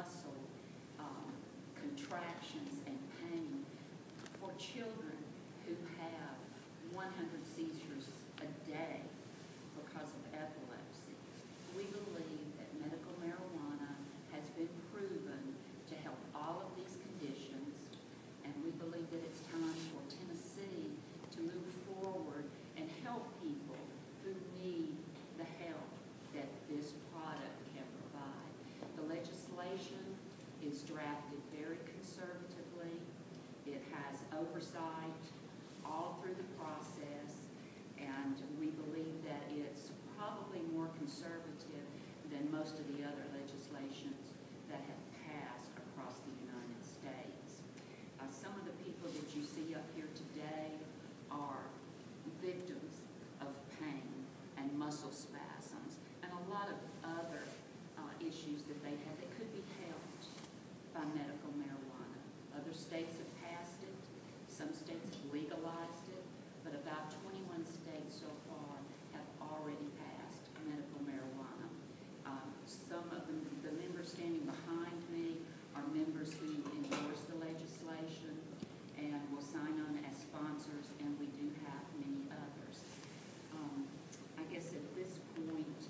muscle contractions and pain for children who have 100 seizures a day because of epilepsy. We believe that medical marijuana has been proven to help all of these conditions, and we believe that it's time for Tennessee to move forward and help people who need the help that this product can provide. The legislation is drafted very conservatively. It has oversight all through the process, and we believe that it's probably more conservative than most of the other legislations that have passed across the United States. Some of the people that you see up here today are victims of pain and muscle spasms and a lot of other issues that they have that could be helped by medical marijuana. Other states have passed it. Some states have legalized it, but about 21 states so far have already passed medical marijuana. Some of the members standing behind me are members who endorse the legislation and will sign on as sponsors, and we do have many others. I guess at this point,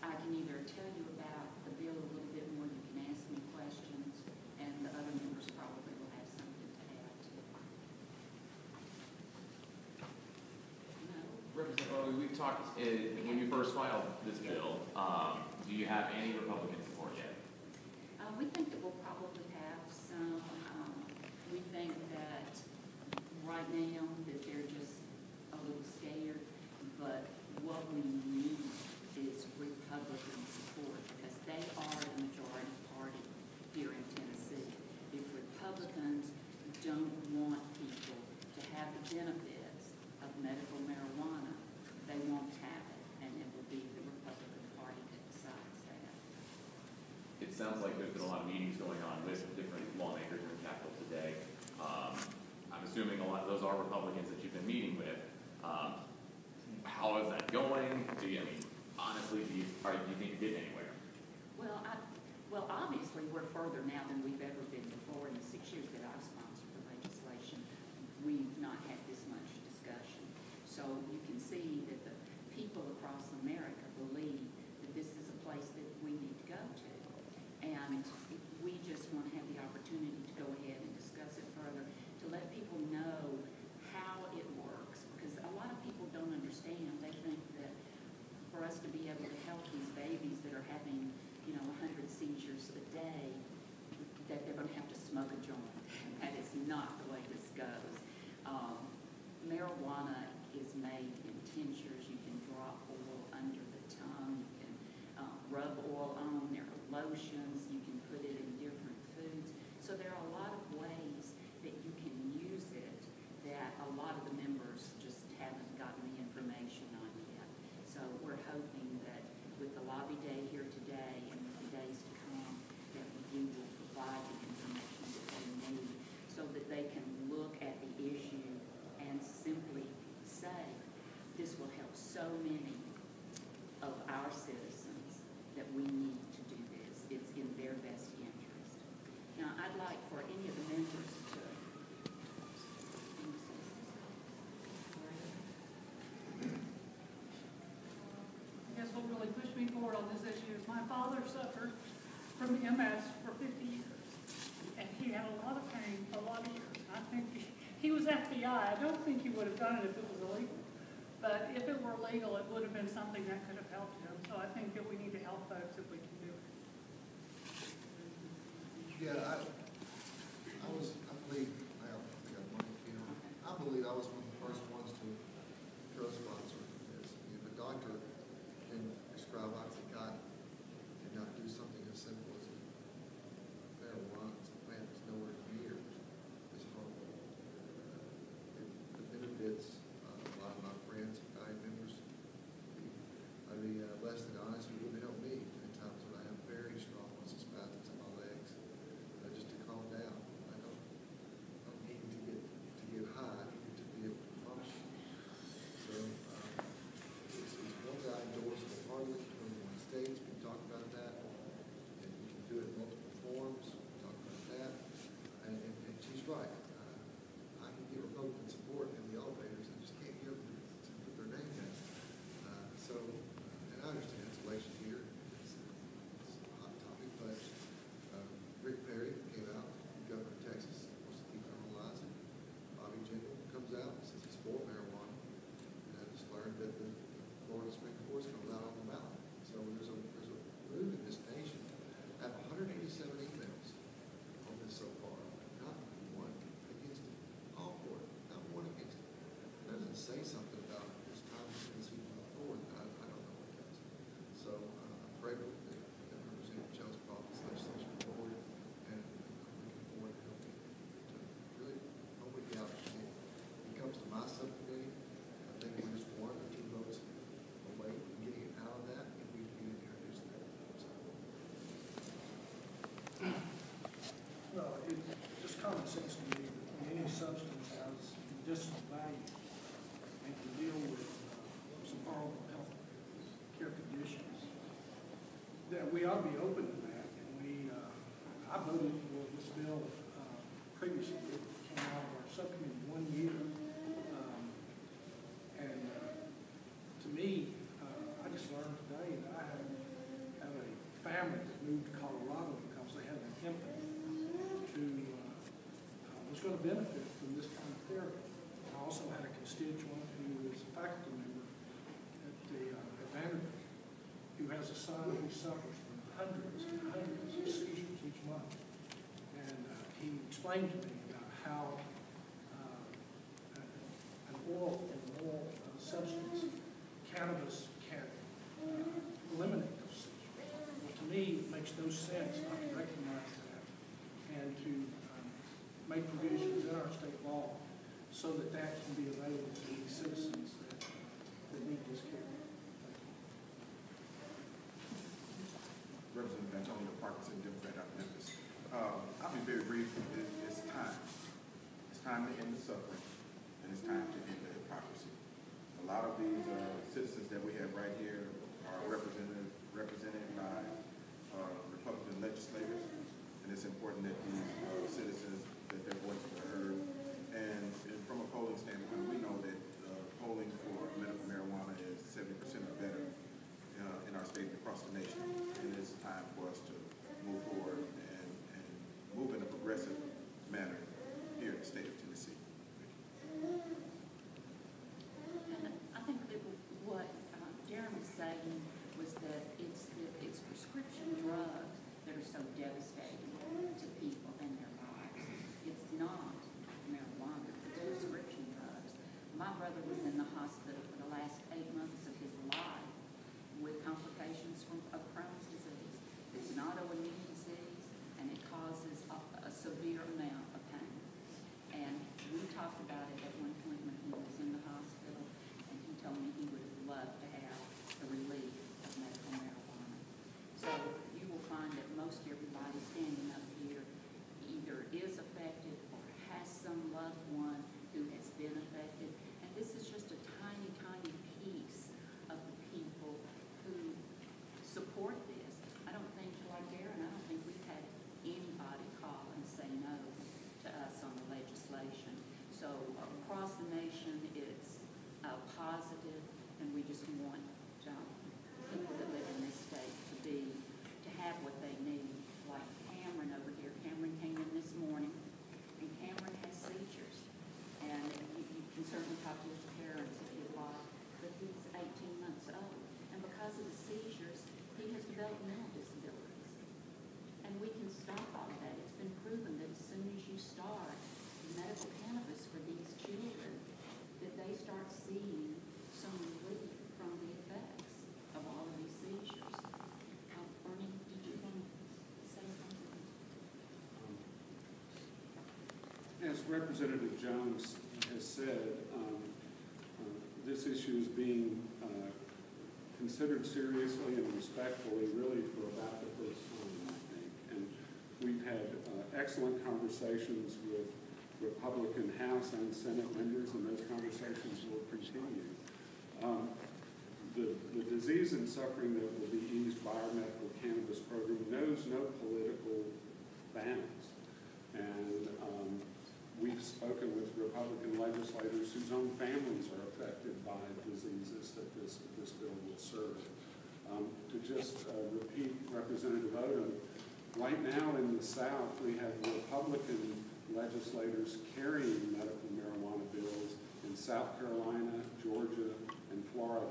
I can either tell you about the bill a little bit more, you can ask me questions, and the other members probably will have something to add to it. No? Representative Bowie, we've talked, when you first filed this bill, do you have any Republican support yet? We think that we'll probably have some. We think that right now that they're just a little scared, but what we need is Republican support because they are the majority party here in Tennessee. If Republicans don't want people to have the benefits of medical marijuana, they won't have it, and it will be the Republican Party that decides that. It sounds like there's been a lot of meetings going on with different lawmakers in the Capitol today. I'm assuming a lot of those are Republicans that you've been meeting with. How is that going? Honestly, do you think you're getting anywhere? Well, obviously, we're further now than we've ever been before. In the 6 years that I've sponsored the legislation, we've not had this much discussion. So you can see that the people across America believe that this is a place that we need to go to. And we just want to have the opportunity to go ahead and discuss it further, to let people know how it works. Because a lot of people don't understand. They think that for us to be able to help these babies that are having, 100 seizures a day, that they're going to have to smoke a joint. And that is not the way this goes. Marijuana is made in tinctures. You can drop oil under the tongue. You can rub oil on. There are lotions. You can put it in different foods. So there are a lot of ways that you can use it that a lot of the members just haven't gotten the information on yet. So we're hoping that with the lobby day here today and the days to come, that you will provide the information that they need so that they can look at the issue and simply say, this will help so many of our citizens that we need to do this. It's in their best interest. Now, I'd like for any of the members to what really pushed me forward on this issue is my father suffered from MS for 50 years, and he had a lot of pain for a lot of years. I think he was FBI. I don't think he would have done it if it was illegal, but if it were legal, it would have been something that could have helped him. So I think that we need to help folks if we can do it. Yeah, I believe I was one of the first ones to co-sponsor this. If a doctor can prescribe oxycontin and not do something as simple as marijuana, it's a plant that's nowhere near as harmful. The benefits, a lot of my friends, family members, I'd be less than honest, it wouldn't help me at times when I have very strong muscle spasms in my legs. Just to calm down. I don't need to get high. I need to be able the Supreme Court comes out on the ballot. So there's a move in this nation. I have 187 emails on this so far. Not one against it. All for it. Not one against it. That doesn't say something about it's time for Tennessee to move forward. I don't know what does. So I'm grateful that Representative Jones brought this legislation forward, and I'm looking forward to helping to really hopefully get out. When it comes to my subcommittee, I think we're just 1 or 2 votes away from getting it out of that, and we can introduce that. So, Well, it's just common sense to me that any substance has medicinal value and can deal with some horrible health care conditions, that we ought to be open to that. And I voted for this bill previously. It came out of our subcommittee 1 year. To me, I just learned today that I have a family that moved to Colorado because they had an infant who was going to benefit from this kind of therapy. I also had a constituent who is a faculty member at Vanderbilt who has a son who suffers from hundreds and hundreds of seizures each month. And he explained to me about how an oral substance, cannabis, can eliminate those seizures. Well, to me, it makes no sense not to recognize that and to make provisions in our state law so that that can be available to these citizens that need this care. Representative Antonio Parkinson, Democrat out of Memphis. I'll be very brief. It's time. It's time to end the suffering, and it's time to end the hypocrisy. A lot of these citizens that we have right here are represented by Republican legislators, and it's important that these citizens, that their voices are heard. And from a polling standpoint, we know that polling for medical marijuana is 70% or better in our state and across the nation. And it's time for us to move forward and move in a progressive manner here in the state of Tennessee. And I think that what Darren was saying was that it's prescription drugs that are so devastating to people in their lives. It's not marijuana, it's prescription drugs. My brother was in the hospital for the last 8 months of his life with complications of Crohn's disease. It's an autoimmune disease, and it causes a severe amount of pain. And we talked about it at one point when he was in the hospital, and he told me he would have loved to have the relief of medical marijuana. So you will find that most everybody standing up here either is affected or has some loved one who has been affected. And this is just a tiny, tiny piece of the people who support this. I don't think, like Darren, I don't think we've had anybody call and say no to us on the legislation. So across the nation, it's positive, and we just want people that live in this state to have what they need. Like Cameron over here. Cameron came in this morning, and Cameron has seizures. And you can certainly talk to his parents if you'd like, but he's 18 months old. And because of the seizures, he has developed mental disabilities. And we can stop all of that. It's been proven that as soon as you start medical cannabis for these children, that they start seeing some relief from the effects of all of these seizures. Bernie, did you want to say something? As Representative Jones has said, this issue is being considered seriously and respectfully really for about the first time, I think. And we've had excellent conversations with Republican House and Senate members, and those conversations will continue. The disease and suffering that will be eased by our medical cannabis program knows no political bounds. And we've spoken with Republican legislators whose own families are affected by diseases that this bill will serve. To just repeat Representative Odom, right now in the South, we have Republican legislators carrying medical marijuana bills in South Carolina, Georgia, and Florida.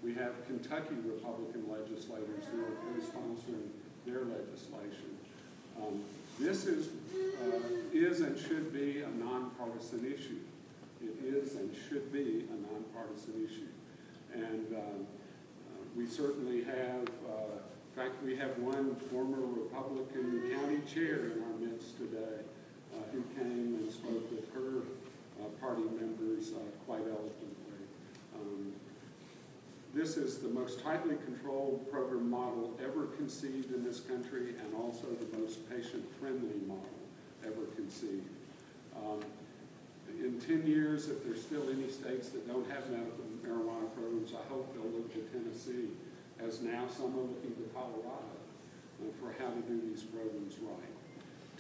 We have Kentucky Republican legislators who are co-sponsoring their legislation. This is and should be a nonpartisan issue. It is and should be a nonpartisan issue. And we certainly have, in fact, we have one former Republican county chair in our midst today who came and spoke with her party members quite eloquently. This is the most tightly controlled program model ever conceived in this country, and also the most patient-friendly model ever conceived. In 10 years, if there's still any states that don't have medical marijuana programs, I hope they'll look to Tennessee, as now some are looking to Colorado for how to do these programs right.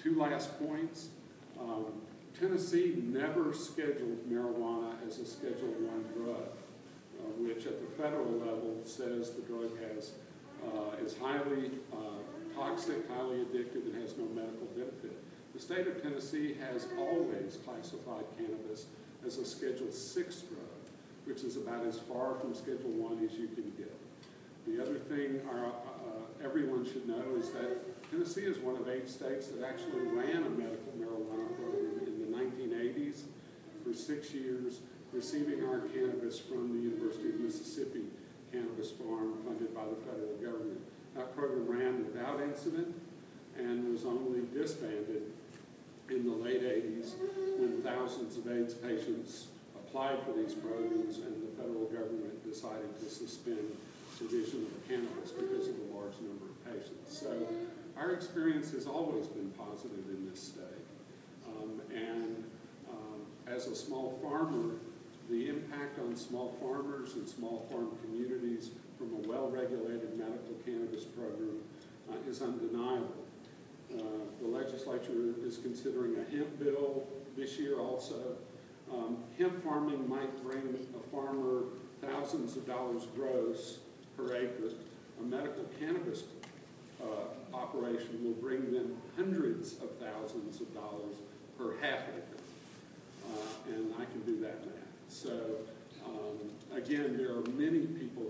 Two last points. Tennessee never scheduled marijuana as a Schedule I drug, which at the federal level says the drug is highly toxic, highly addictive, and has no medical benefit. The state of Tennessee has always classified cannabis as a Schedule VI drug, which is about as far from Schedule I as you can get. The other thing everyone should know is that Tennessee is one of 8 states that actually ran a medical marijuana program in the 1980s for 6 years, receiving our cannabis from the University of Mississippi Cannabis Farm funded by the federal government. That program ran without incident and was only disbanded in the late 80s when thousands of AIDS patients applied for these programs and the federal government decided to suspend provision of cannabis because of the large number of patients. So our experience has always been positive in this state. As a small farmer, the impact on small farmers and small farm communities from a well-regulated medical cannabis program is undeniable. The legislature is considering a hemp bill this year also. Hemp farming might bring a farmer thousands of dollars gross per acre. A medical cannabis operation will bring them hundreds of thousands of dollars per half acre. And I can do that math. So again, there are many people